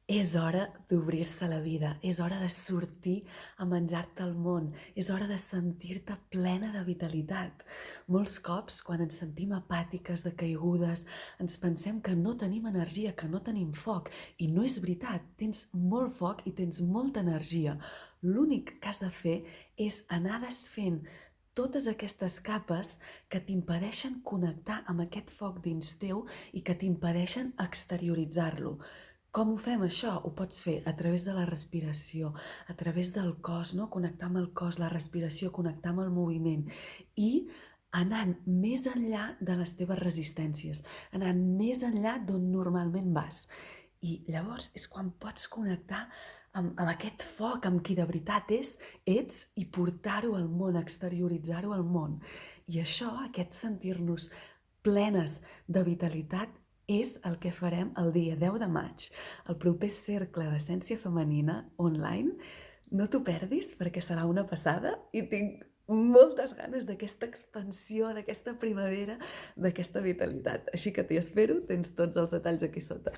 És hora d'obrir-se a la vida, és hora de sortir a menjar-te el món, és hora de sentir-te plena de vitalitat. Molts cops, quan ens sentim apàtiques, decaigudes, ens pensem que no tenim energia, que no tenim foc, i no és veritat, tens molt foc i tens molta energia. L'únic que has de fer és anar desfent totes aquestes capes que t'impedeixen connectar amb aquest foc dins teu i que t'impedeixen exterioritzar-lo. Com ho fem això? Ho pots fer a través de la respiració, a través del cos, no? Connectar amb el cos, la respiració, connectar amb el moviment i anant més enllà de les teves resistències, anant més enllà d'on normalment vas. I llavors és quan pots connectar amb aquest foc, amb qui de veritat ets i portar-ho al món, exterioritzar-ho al món. I això, aquest sentir-nos plenes de vitalitat, és el que farem el dia 10 de maig, el proper cercle d'essència femenina online. No t'ho perdis perquè serà una passada i tinc moltes ganes d'aquesta expansió, d'aquesta primavera, d'aquesta vitalitat. Així que t'hi espero, tens tots els detalls aquí sota.